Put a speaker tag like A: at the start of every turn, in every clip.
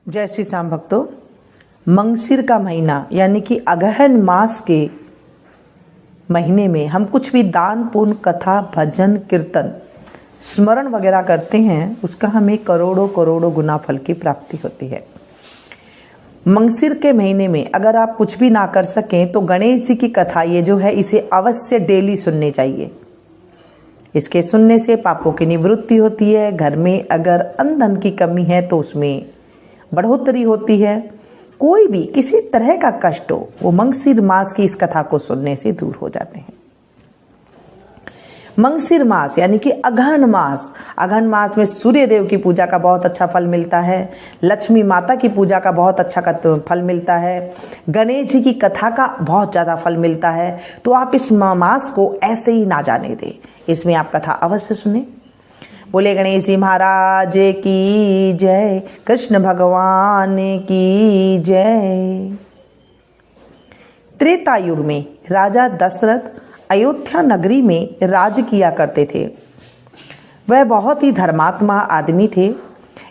A: जय श्री श्याम भक्तों, मंगसिर का महीना यानी कि अगहन मास के महीने में हम कुछ भी दान पुण्य कथा भजन कीर्तन स्मरण वगैरह करते हैं, उसका हमें करोड़ों करोड़ों गुना फल की प्राप्ति होती है। मंगसिर के महीने में अगर आप कुछ भी ना कर सकें तो गणेश जी की कथा ये जो है इसे अवश्य डेली सुननी चाहिए। इसके सुनने से पापों की निवृत्ति होती है। घर में अगर अन्न धन की कमी है तो उसमें बढ़ोतरी होती है। कोई भी किसी तरह का कष्ट हो वो मंगसिर मास की इस कथा को सुनने से दूर हो जाते हैं। मंगसिर मास यानी कि अगहन मास में सूर्य देव की पूजा का बहुत अच्छा फल मिलता है। लक्ष्मी माता की पूजा का बहुत अच्छा फल मिलता है। गणेश जी की कथा का बहुत ज़्यादा फल मिलता है। तो आप इस मास को ऐसे ही ना जाने दें, इसमें आप कथा अवश्य सुने। बोले गणेश जी महाराज की जय, कृष्ण भगवान की जय। त्रेता युग में राजा दशरथ अयोध्या नगरी में राज किया करते थे। वह बहुत ही धर्मात्मा आदमी थे।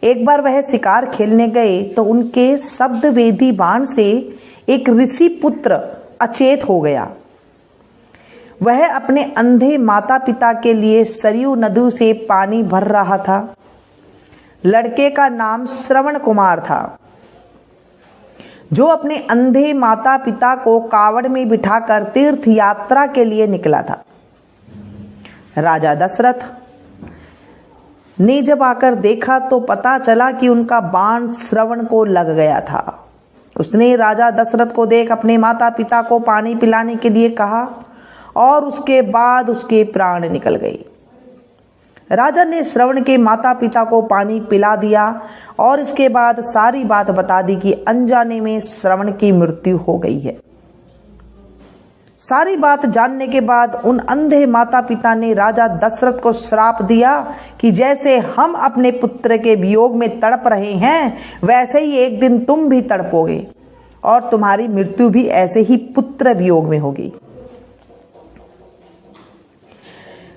A: एक बार वह शिकार खेलने गए तो उनके शब्द वेदी बाण से एक ऋषि पुत्र अचेत हो गया। वह अपने अंधे माता पिता के लिए सरयू नदी से पानी भर रहा था। लड़के का नाम श्रवण कुमार था, जो अपने अंधे माता पिता को कावड़ में बिठाकर तीर्थ यात्रा के लिए निकला था। राजा दशरथ ने जब आकर देखा तो पता चला कि उनका बाण श्रवण को लग गया था। उसने राजा दशरथ को देख अपने माता पिता को पानी पिलाने के लिए कहा और उसके बाद उसके प्राण निकल गए। राजा ने श्रवण के माता पिता को पानी पिला दिया और इसके बाद सारी बात बता दी कि अनजाने में श्रवण की मृत्यु हो गई है। सारी बात जानने के बाद उन अंधे माता पिता ने राजा दशरथ को श्राप दिया कि जैसे हम अपने पुत्र के वियोग में तड़प रहे हैं वैसे ही एक दिन तुम भी तड़पोगे और तुम्हारी मृत्यु भी ऐसे ही पुत्र वियोग में होगी।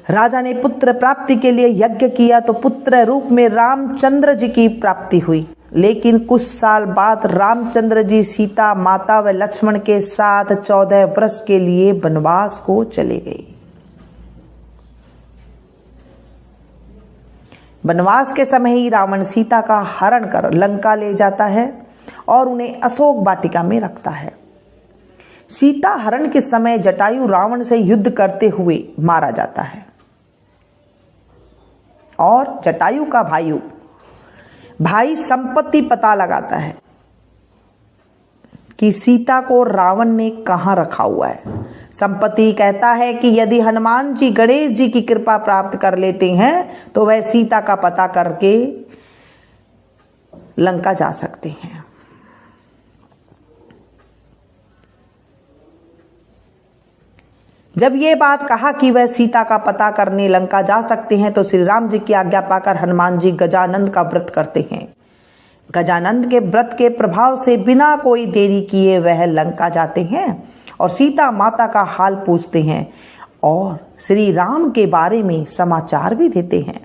A: राजा ने पुत्र प्राप्ति के लिए यज्ञ किया तो पुत्र रूप में रामचंद्र जी की प्राप्ति हुई। लेकिन कुछ साल बाद रामचंद्र जी सीता माता व लक्ष्मण के साथ 14 वर्ष के लिए वनवास को चले गए। वनवास के समय ही रावण सीता का हरण कर लंका ले जाता है और उन्हें अशोक वाटिका में रखता है। सीता हरण के समय जटायु रावण से युद्ध करते हुए मारा जाता है और जटायु का भाई संपत्ति पता लगाता है कि सीता को रावण ने कहां रखा हुआ है। संपत्ति कहता है कि यदि हनुमान जी गणेश जी की कृपा प्राप्त कर लेते हैं तो वह सीता का पता करके लंका जा सकते हैं। जब ये बात कहा कि वह सीता का पता करने लंका जा सकते हैं तो श्री राम जी की आज्ञा पाकर हनुमान जी गजानंद का व्रत करते हैं। गजानंद के व्रत के प्रभाव से बिना कोई देरी किए वह लंका जाते हैं और सीता माता का हाल पूछते हैं और श्री राम के बारे में समाचार भी देते हैं।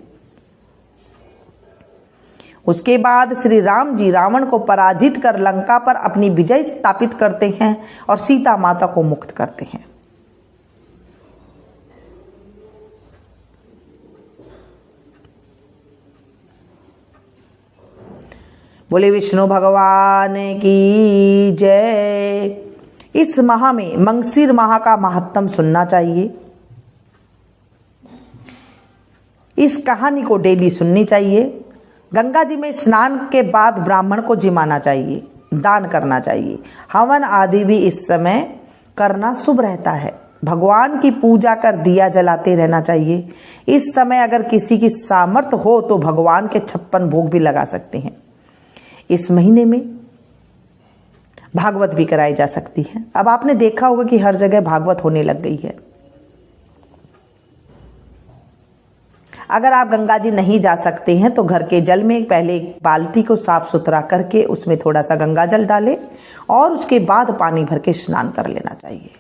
A: उसके बाद श्री राम जी रावण को पराजित कर लंका पर अपनी विजय स्थापित करते हैं और सीता माता को मुक्त करते हैं। बोले विष्णु भगवान की जय। इस माह में मंगसिर माह का महत्तम सुनना चाहिए। इस कहानी को डेली सुननी चाहिए। गंगा जी में स्नान के बाद ब्राह्मण को जिमाना चाहिए, दान करना चाहिए। हवन आदि भी इस समय करना शुभ रहता है। भगवान की पूजा कर दिया जलाते रहना चाहिए। इस समय अगर किसी की सामर्थ्य हो तो भगवान के 56 भोग भी लगा सकते हैं। इस महीने में भागवत भी कराई जा सकती है। अब आपने देखा होगा कि हर जगह भागवत होने लग गई है। अगर आप गंगा जी नहीं जा सकते हैं तो घर के जल में पहले एक बाल्टी को साफ सुथरा करके उसमें थोड़ा सा गंगा जल डालें और उसके बाद पानी भर के स्नान कर लेना चाहिए।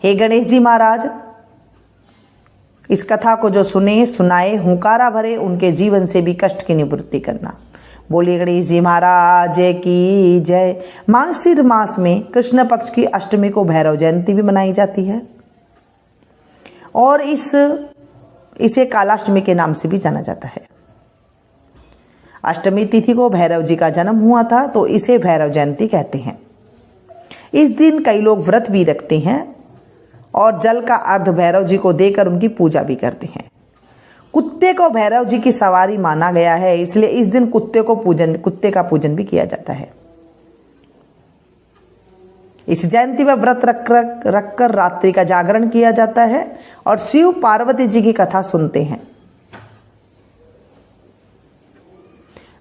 A: हे गणेश जी महाराज, इस कथा को जो सुने सुनाए हुंकारा भरे उनके जीवन से भी कष्ट की निवृत्ति करना। बोलिए गणेश जी महाराज की जय। मार्गशीर्ष मास में कृष्ण पक्ष की अष्टमी को भैरव जयंती भी मनाई जाती है और इसे कालाष्टमी के नाम से भी जाना जाता है। अष्टमी तिथि को भैरव जी का जन्म हुआ था तो इसे भैरव जयंती कहते हैं। इस दिन कई लोग व्रत भी रखते हैं और जल का अर्घ भैरव जी को देकर उनकी पूजा भी करते हैं। कुत्ते को भैरव जी की सवारी माना गया है, इसलिए इस दिन कुत्ते का पूजन भी किया जाता है। इस जयंती में व्रत रखकर रात्रि का जागरण किया जाता है और शिव पार्वती जी की कथा सुनते हैं।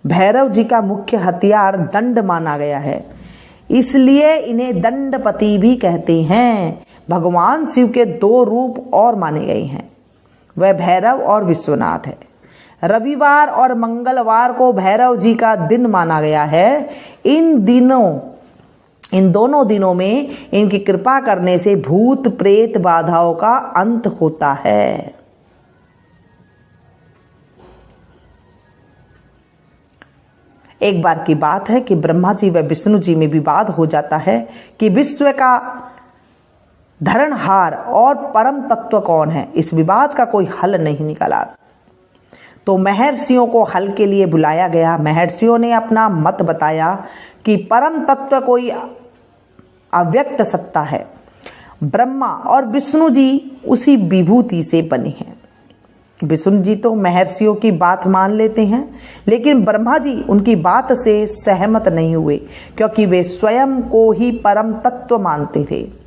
A: भैरव जी का मुख्य हथियार दंड माना गया है, इसलिए इन्हें दंडपति भी कहते हैं। भगवान शिव के 2 रूप और माने गए हैं, वह भैरव और विश्वनाथ है। रविवार और मंगलवार को भैरव जी का दिन माना गया है। इन दोनों दिनों में इनकी कृपा करने से भूत प्रेत बाधाओं का अंत होता है। एक बार की बात है कि ब्रह्मा जी व विष्णु जी में विवाद हो जाता है कि विश्व का धरणहार और परम तत्व कौन है। इस विवाद का कोई हल नहीं निकला तो महर्षियों को हल के लिए बुलाया गया। महर्षियों ने अपना मत बताया कि परम तत्व कोई अव्यक्त सत्ता है। ब्रह्मा और विष्णु जी उसी विभूति से बने हैं। विष्णु जी तो महर्षियों की बात मान लेते हैं, लेकिन ब्रह्मा जी उनकी बात से सहमत नहीं हुए क्योंकि वे स्वयं को ही परम तत्व मानते थे।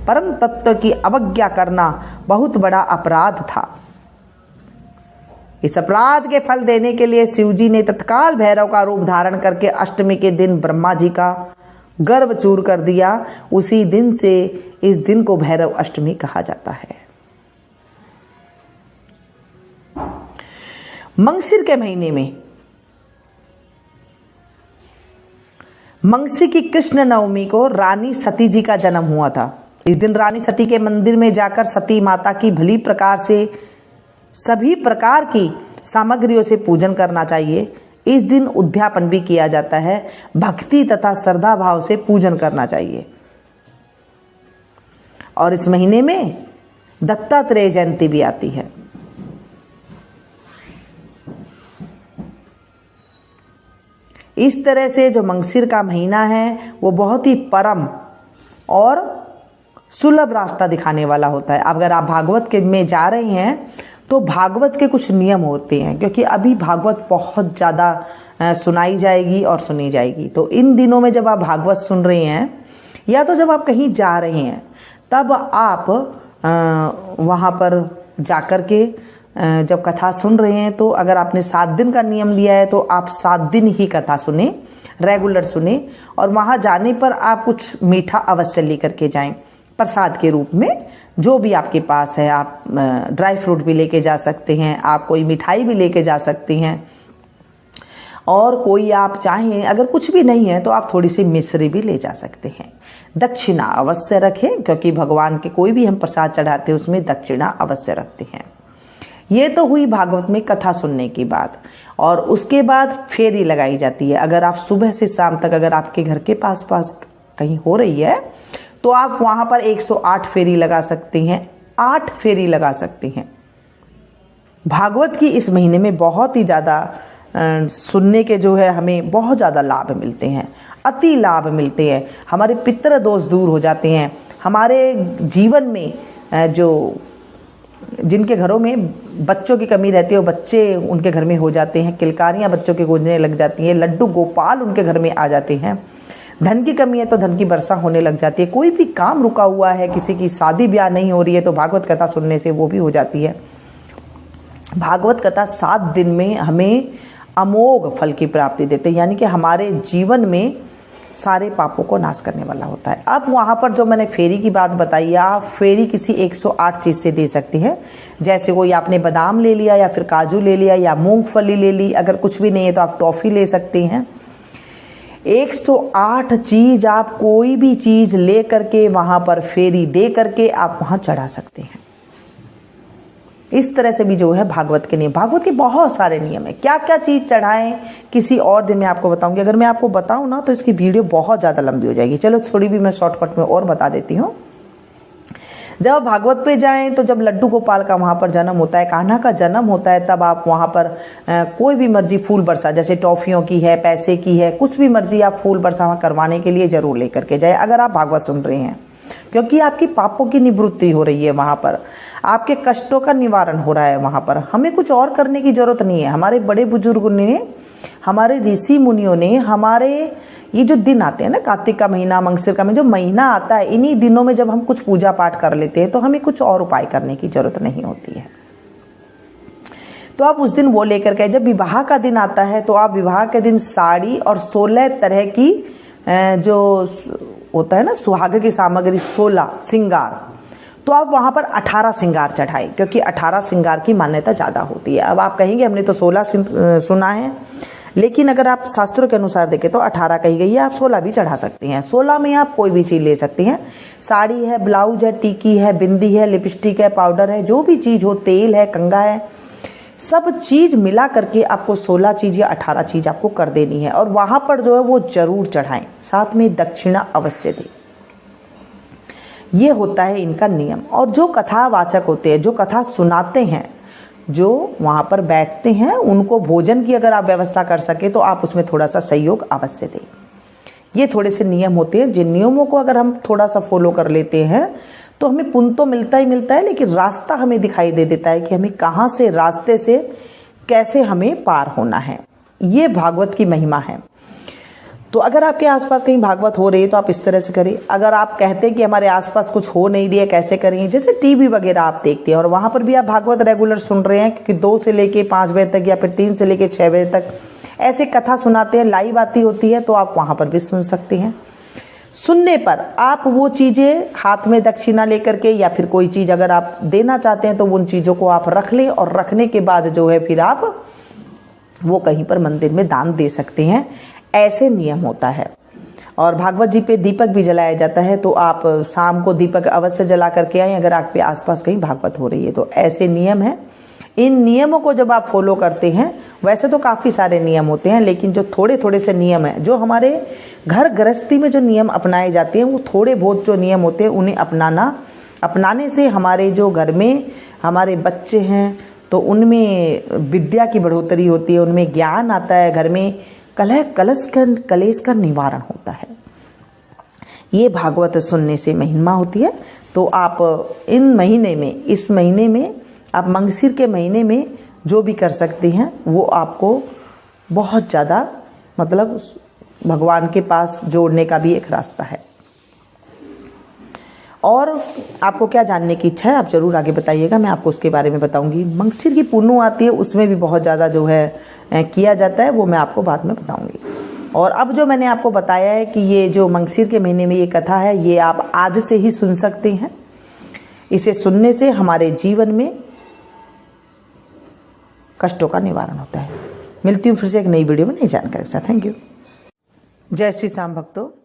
A: परम तत्व की अवज्ञा करना बहुत बड़ा अपराध था। इस अपराध के फल देने के लिए शिवजी ने तत्काल भैरव का रूप धारण करके अष्टमी के दिन ब्रह्मा जी का गर्भ चूर कर दिया। उसी दिन से इस दिन को भैरव अष्टमी कहा जाता है। मंगशिर के महीने में मंगशी की कृष्ण नवमी को रानी सती जी का जन्म हुआ था। इस दिन रानी सती के मंदिर में जाकर सती माता की भली प्रकार से सभी प्रकार की सामग्रियों से पूजन करना चाहिए। इस दिन उद्यापन भी किया जाता है। भक्ति तथा श्रद्धा भाव से पूजन करना चाहिए। और इस महीने में दत्तात्रेय जयंती भी आती है। इस तरह से जो मंगशिर का महीना है वो बहुत ही परम और सुलभ रास्ता दिखाने वाला होता है। अगर आप भागवत के में जा रहे हैं तो भागवत के कुछ नियम होते हैं, क्योंकि अभी भागवत बहुत ज़्यादा सुनाई जाएगी और सुनी जाएगी। तो इन दिनों में जब आप भागवत सुन रहे हैं या तो जब आप कहीं जा रहे हैं तब आप वहाँ पर जाकर के जब कथा सुन रहे हैं तो अगर आपने 7 दिन का नियम लिया है तो आप 7 दिन ही कथा सुने, रेगुलर सुने। और वहाँ जाने पर आप कुछ मीठा अवश्य लेकर के जाएं प्रसाद के रूप में। जो भी आपके पास है, आप ड्राई फ्रूट भी लेके जा सकते हैं, आप कोई मिठाई भी लेके जा सकते हैं, और कोई आप चाहें अगर कुछ भी नहीं है तो आप थोड़ी सी मिश्री भी ले जा सकते हैं। दक्षिणा अवश्य रखें, क्योंकि भगवान के कोई भी हम प्रसाद चढ़ाते हैं उसमें दक्षिणा अवश्य रखते हैं। ये तो हुई भागवत में कथा सुनने की बात। और उसके बाद फेरी लगाई जाती है। अगर आप सुबह से शाम तक अगर आपके घर के पास कहीं हो रही है तो आप वहां पर 108 फेरी लगा सकते हैं, 8 फेरी लगा सकते हैं। भागवत की इस महीने में बहुत ही ज़्यादा सुनने के जो है हमें बहुत ज़्यादा लाभ मिलते हैं, अति लाभ मिलते हैं। हमारे पितृ दोष दूर हो जाते हैं। हमारे जीवन में जिनके घरों में बच्चों की कमी रहती है वो बच्चे उनके घर में हो जाते हैं। किलकारियाँ बच्चों के गूंजने लग जाती हैं। लड्डू गोपाल उनके घर में आ जाते हैं। धन की कमी है तो धन की वर्षा होने लग जाती है। कोई भी काम रुका हुआ है, किसी की शादी ब्याह नहीं हो रही है तो भागवत कथा सुनने से वो भी हो जाती है। भागवत कथा 7 दिन में हमें अमोघ फल की प्राप्ति देते हैं, यानी कि हमारे जीवन में सारे पापों को नाश करने वाला होता है। अब वहाँ पर जो मैंने फेरी की बात बताई, आप फेरी किसी 108 चीज़ से दे सकते हैं। जैसे कोई आपने बादाम ले लिया या फिर काजू ले लिया या मूंगफली ले ली। अगर कुछ भी नहीं है तो आप टॉफ़ी ले सकते हैं। 108 चीज़ आप कोई भी चीज़ ले करके वहाँ पर फेरी दे करके आप वहाँ चढ़ा सकते हैं। इस तरह से भी जो है भागवत के नियम, भागवत के बहुत सारे नियम है। क्या क्या चीज़ चढ़ाएं किसी और दिन में आपको बताऊंगी। अगर मैं आपको बताऊं ना तो इसकी वीडियो बहुत ज़्यादा लंबी हो जाएगी। चलो थोड़ी भी मैं शॉर्टकट में और बता देती हूँ। जब भागवत पे जाएं तो जब लड्डू गोपाल का वहाँ पर जन्म होता है, कान्हा का जन्म होता है, तब आप वहाँ पर कोई भी मर्जी फूल बरसा, जैसे टॉफियों की है, पैसे की है, कुछ भी मर्जी आप फूल बरसा करवाने के लिए जरूर लेकर के जाए अगर आप भागवत सुन रहे हैं, क्योंकि आपकी पापों की निवृत्ति हो रही है, वहाँ पर आपके कष्टों का निवारण हो रहा है। वहाँ पर हमें कुछ और करने की जरूरत नहीं है। हमारे बड़े बुजुर्गों ने, हमारे ऋषि मुनियों ने, हमारे ये जो दिन आते हैं ना, कार्तिक का महीना, मंगसिर का जो महीना आता है, इन्हीं दिनों में जब हम कुछ पूजा पाठ कर लेते हैं तो हमें कुछ और उपाय करने की जरूरत नहीं होती है। तो आप उस दिन वो लेकर के, जब विवाह का दिन आता है तो आप विवाह के दिन साड़ी और 16 तरह की जो होता है ना सुहाग की सामग्री, 16 श्रृंगार, तो आप वहां पर 18 श्रृंगार चढ़ाए, क्योंकि 18 श्रृंगार की मान्यता ज्यादा होती है। अब आप कहेंगे हमने तो 16 सुना है, लेकिन अगर आप शास्त्रों के अनुसार देखें तो 18 कही गई है, आप 16 भी चढ़ा सकती हैं। 16 में आप कोई भी चीज ले सकती हैं। साड़ी है, ब्लाउज है, टीकी है, बिंदी है, लिपस्टिक है, पाउडर है, जो भी चीज हो, तेल है, कंघा है, सब चीज मिला करके आपको 16 चीज या 18 चीज आपको कर देनी है। और वहां पर जो है वो जरूर चढ़ाएं, साथ में दक्षिणा अवश्य दें। ये होता है इनका नियम। और जो कथावाचक होते हैं, जो कथा सुनाते हैं, जो वहां पर बैठते हैं, उनको भोजन की अगर आप व्यवस्था कर सके तो आप उसमें थोड़ा सा सहयोग अवश्य दें। ये थोड़े से नियम होते हैं, जिन नियमों को अगर हम थोड़ा सा फॉलो कर लेते हैं तो हमें पुण्य तो मिलता ही मिलता है, लेकिन रास्ता हमें दिखाई दे देता है कि हमें कहाँ से, रास्ते से कैसे हमें पार होना है। ये भागवत की महिमा है। तो अगर आपके आसपास कहीं भागवत हो रही है तो आप इस तरह से करिए। अगर आप कहते हैं कि हमारे आसपास कुछ हो नहीं रही है, कैसे करेंगे, जैसे टीवी वगैरह आप देखते हैं और वहां पर भी आप भागवत रेगुलर सुन रहे हैं, क्योंकि 2 से लेके 5 बजे तक या फिर 3 से लेके 6 बजे तक ऐसे कथा सुनाते हैं, लाइव आती होती है, तो आप वहां पर भी सुन सकते हैं। सुनने पर आप वो चीजें हाथ में दक्षिणा लेकर के या फिर कोई चीज अगर आप देना चाहते हैं तो उन चीजों को आप रख लें, और रखने के बाद जो है फिर आप वो कहीं पर मंदिर में दान दे सकते हैं। ऐसे नियम होता है। और भागवत जी पे दीपक भी जलाया जाता है, तो आप शाम को दीपक अवश्य जला करके आए अगर आपके आसपास कहीं भागवत हो रही है तो। ऐसे नियम है। इन नियमों को जब आप फॉलो करते हैं, वैसे तो काफी सारे नियम होते हैं, लेकिन जो थोड़े थोड़े से नियम है, जो हमारे घर गृहस्थी में जो नियम अपनाए जाते हैं, वो थोड़े बहुत जो नियम होते हैं उन्हें अपनाने से हमारे जो घर में हमारे बच्चे हैं तो उनमें विद्या की बढ़ोतरी होती है, उनमें ज्ञान आता है, घर में कलेश का निवारण होता है। ये भागवत सुनने से महिमा होती है। तो आप इन महीने में, इस महीने में आप मंगसिर के महीने में जो भी कर सकते हैं वो आपको बहुत ज़्यादा मतलब भगवान के पास जोड़ने का भी एक रास्ता है। और आपको क्या जानने की इच्छा है आप जरूर आगे बताइएगा, मैं आपको उसके बारे में बताऊंगी। मंगसिर की पूर्णो आती है, उसमें भी बहुत ज़्यादा जो है किया जाता है, वो मैं आपको बाद में बताऊंगी। और अब जो मैंने आपको बताया है कि ये जो मंगसिर के महीने में ये कथा है, ये आप आज से ही सुन सकते हैं। इसे सुनने से हमारे जीवन में कष्टों का निवारण होता है। मिलती हूँ फिर से एक नई वीडियो में नई जानकारी के साथ। Thank you. जय श्री श्याम भक्तों।